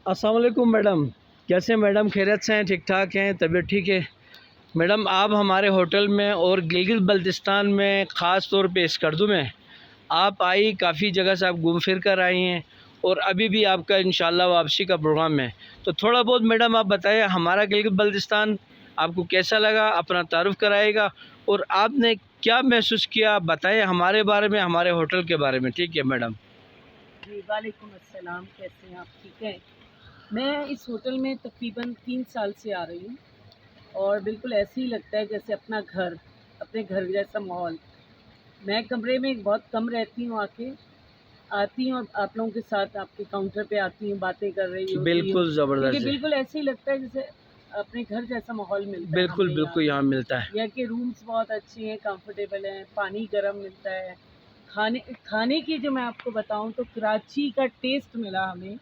अस्सलाम वालेकुम मैडम। कैसे हैं मैडम? खैरियत से हैं? ठीक ठाक हैं? तबीयत ठीक है? मैडम आप हमारे होटल में और गिलगित बल्तिस्तान में ख़ास तौर पे स्कर्दू में आप आई, काफ़ी जगह से आप घूम फिर कर आई हैं और अभी भी आपका इंशाल्लाह वापसी का प्रोग्राम है। तो थोड़ा बहुत मैडम आप बताइए हमारा गिलगित बल्तिस्तान आपको कैसा लगा, अपना तारुफ़ कराइएगा और आपने क्या महसूस किया, आप बताइए हमारे बारे में, हमारे होटल के बारे में। ठीक है मैडम? जी वालेकुम अस्सलाम, कैसे हैं आप? ठीक है। मैं इस होटल में तकरीबन 3 साल से आ रही हूँ और बिल्कुल ऐसे ही लगता है जैसे अपना घर, अपने घर जैसा माहौल। मैं कमरे में बहुत कम रहती हूँ, आती हूँ और आप लोगों के साथ आपके काउंटर पे आती हूँ, बातें कर रही होती हूँ, बिल्कुल क्योंकि ज़बरदस्त है। बिल्कुल ऐसे ही लगता है जैसे अपने घर जैसा माहौल मिलता है बिल्कुल, हमें यहाँ बिल्कुल पे। यहाँ मिलता है। यहाँ के रूम्स बहुत अच्छे हैं, कंफर्टेबल हैं, पानी गर्म मिलता है। खाने खाने की जो मैं आपको बताऊँ तो कराची का टेस्ट मिला हमें।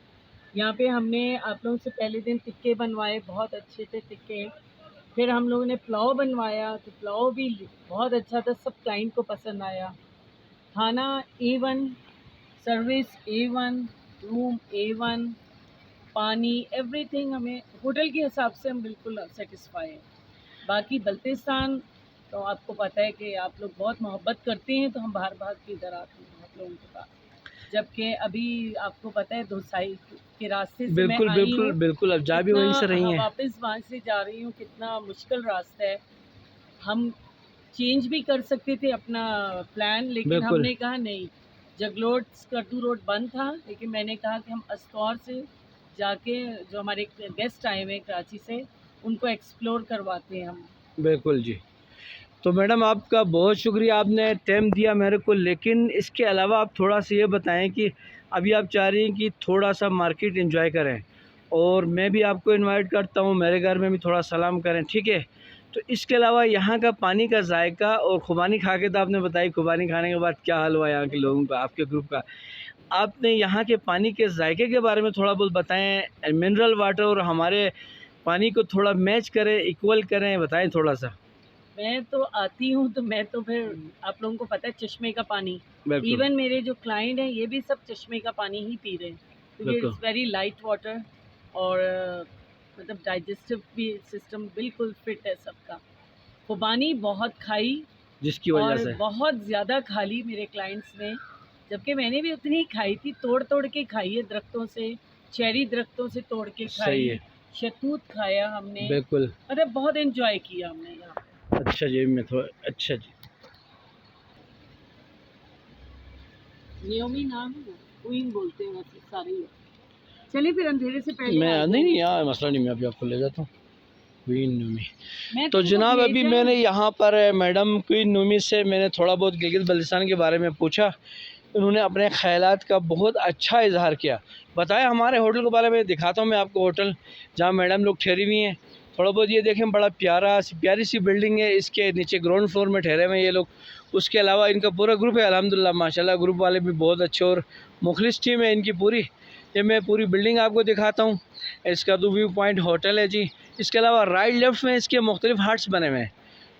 यहाँ पे हमने आप लोगों से पहले दिन टिक्के बनवाए, बहुत अच्छे थे टिक्के। फिर हम लोगों ने पुलाव बनवाया, तो पुलाव भी बहुत अच्छा था, सब क्लाइंट को पसंद आया। खाना A1, service A1, room A1, पानी, एवरीथिंग हमें होटल के हिसाब से हम बिल्कुल सैटिस्फाई हैं। बाकी बल्तिस्तान तो आपको पता है कि आप लोग बहुत मोहब्बत करते हैं, तो हम भाग-भाग के इधर आते हैं आप लोगों के पास। जबकि अभी आपको पता है दोसाई के रास्ते से मैं बिल्कुल, आई बिल्कुल, हूँ, बिल्कुल, अब जा भी कितना वहीं से रही हैं। वापस वहाँ से जा रही हूँ, कितना मुश्किल रास्ता है। हम चेंज भी कर सकते थे अपना प्लान, लेकिन बिल्कुल, हमने कहा नहीं। जगलोट स्कर्दू रोड बंद था, लेकिन मैंने कहा कि हम अस्तौर से जाके जो हमारे गेस्ट आए हुए हैं कराची से, उनको एक्सप्लोर करवाते हैं हम। बिल्कुल जी। तो मैडम आपका बहुत शुक्रिया, आपने टाइम दिया मेरे को, लेकिन इसके अलावा आप थोड़ा-सा ये बताएँ कि अभी आप चाह रही हैं कि थोड़ा-सा मार्केट एन्जॉय करें और मैं भी आपको इनवाइट करता हूँ, मेरे घर में भी थोड़ा सलाम करें, ठीक है? तो इसके अलावा यहाँ का पानी का जायका और खुबानी खा के तो आपने बताई, खुबानी खाने के बाद क्या हाल हुआ यहाँ के लोगों का, आपके ग्रुप का। आपने यहाँ के पानी के जायके के बारे में थोड़ा बहुत बताएँ, मिनरल वाटर और हमारे पानी को थोड़ा मैच करें, इक्वल करें, बताएँ थोड़ा-सा? मैं तो आती हूँ तो मैं तो फिर आप लोगों को पता है चश्मे का पानी, बिल्कुल, इवन मेरे जो क्लाइंट हैं ये भी सब चश्मे का पानी ही पी रहे हैं, क्योंकि बिल्कुल। इट्स वेरी लाइट वाटर और मतलब डाइजेस्टिव भी सिस्टम बिल्कुल फिट है सबका। खुबानी बहुत खाई जिसकी वजह और से बहुत ज़्यादा खा ली मेरे क्लाइंट्स ने, जबकि मैंने भी उतनी ही खाई थी, तोड़-तोड़ के खाई है दरख्तों से, चेरी दरख्तों से तोड़ के सही है, खाई, शहतूत खाया हमने, बिल्कुल। मतलब बहुत एन्जॉय किया हमने यहाँ पे। अच्छा जी, मैं थोड़ा अच्छा जी। नियोमी नाम है ना, क्वीन बोलते हैं वैसे सारे लोग। चलिए फिर अंधेरे से पहले मैं आ नहीं, नहीं जाएँगे। यहाँ मसला नहीं, मैं अभी आपको ले जाता हूँ। क्वीन नूमी। मैं तो तुमको जनाब अभी भेजा मैंने यहाँ पर मैडम क्वीन नूमी से मैंने थोड़ा बहुत गिलगित बल्तिस्तान के बारे में पूछा। उन्होंने अपने ख़यालात का बहुत अच्छा इज़हार किया। बताया हमारे होटल के बारे में, दिखाता हूँ मैं आपको होटल, जहाँ मैडम लोग ठहरी हुई हैं। थोड़ा बहुत ये देखें, बड़ा प्यारी सी बिल्डिंग है, इसके नीचे ग्राउंड फ्लोर में ठहरे हुए हैं ये लोग। उसके अलावा इनका पूरा ग्रुप है अल्हम्दुलिल्लाह माशाल्लाह, ग्रुप वाले भी बहुत अच्छे और मुखलिस टीम है इनकी पूरी। ये मैं पूरी बिल्डिंग आपको दिखाता हूँ। इसका तो व्यू पॉइंट होटल है जी। इसके अलावा राइट लेफ़्ट में इसके मुख्तलिफ़ हट्स बने हुए हैं,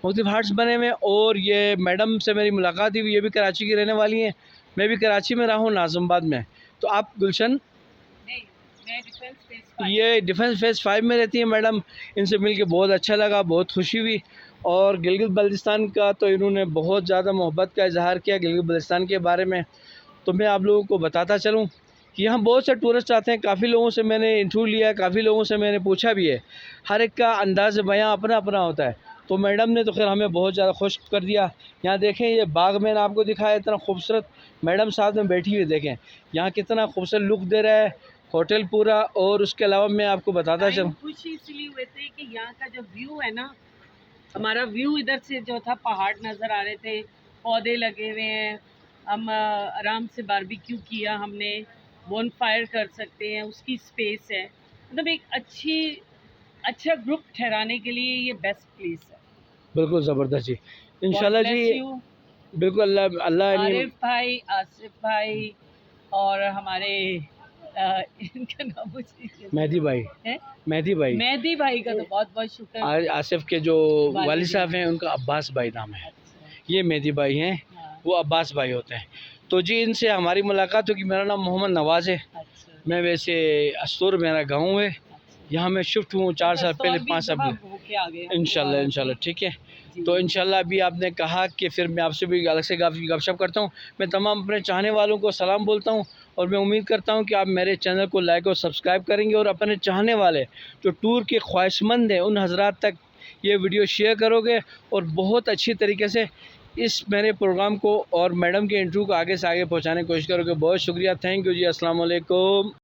मुख्तलिफ़ हट्स बने हुए हैं। और ये मैडम से मेरी मुलाकात हुई, ये भी कराची की रहने वाली हैं। मैं भी कराची में रहा हूँ, नाज़िमाबाद में। तो आप गुलशन, नहीं, मैं डिफेंस फेज 5। ये डिफेंस फेज़ 5 में रहती हैं मैडम। इनसे मिल के बहुत अच्छा लगा, बहुत खुशी हुई। और गिलगित बल्तिस्तान का तो इन्होंने बहुत ज़्यादा मोहब्बत का इज़हार किया गिलगित बल्तिस्तान के बारे में। तो मैं आप लोगों को बताता चलूँ कि यहाँ बहुत से टूरिस्ट आते हैं। काफ़ी लोगों से मैंने इंटरव्यू लिया है, काफ़ी लोगों से मैंने पूछा भी है। हर एक का अंदाज़ बयाँ अपना-अपना होता है। तो मैडम ने तो ख़ैर हमें बहुत ज़्यादा खुश कर दिया। यहाँ देखें, ये बाग मैंने आपको दिखाया इतना खूबसूरत, मैडम साथ में बैठी हुई देखें। यहाँ कितना खूबसूरत लुक दे रहा है होटल पूरा। और उसके अलावा मैं आपको बताता टाइम चलूँ, खुश इसलिए हुए थे कि यहाँ का जो व्यू है ना, हमारा व्यू इधर से जो था पहाड़ नज़र आ रहे थे, पौधे लगे हुए हैं, हम आराम से बारबेक्यू किया हमने, बोनफायर कर सकते हैं, उसकी स्पेस है। मतलब एक अच्छा ग्रुप ठहराने के लिए ये बेस्ट प्लेस है। बिल्कुल ज़बरदस्त जी। गॉड इंशाल्लाह जी, ब्लेस यू। बिल्कुल अल्लाह अल्लाह यानी आरिफ भाई, आसिफ भाई और हमारे इनका नाम मुझे मेहदी भाई, है, मेहदी भाई। मेहदी भाई का तो बहुत-बहुत शुक्र। आसिफ के जो वालिद वालिद, साहब हैं उनका अब्बास भाई नाम है। अच्छा, ये मेहदी भाई हैं, हाँ, वो अब्बास भाई होते हैं। तो जी इनसे हमारी मुलाकात होगी। मेरा नाम मोहम्मद नवाज़ है। अच्छा। मैं वैसे अस्तूर मेरा गांव है, यहाँ मैं शिफ्ट हूँ 4 साल पहले 5 साल पहले। इंशाल्लाह इंशाल्लाह ठीक है। तो इंशाल्लाह अभी आपने कहा कि फिर मैं आपसे भी अलग से गपशप करता हूँ। मैं तमाम अपने चाहने वालों को सलाम बोलता हूँ और मैं उम्मीद करता हूँ कि आप मेरे चैनल को लाइक और सब्सक्राइब करेंगे और अपने चाहने वाले जो टूर के ख्वाहिशमंद हैं उन हजरात तक ये वीडियो शेयर करोगे और बहुत अच्छी तरीके से इस मेरे प्रोग्राम को और मैडम के इंटरव्यू को आगे से आगे पहुँचाने की कोशिश करोगे। बहुत शुक्रिया, थैंक यू जी, अस्सलाम वालेकुम।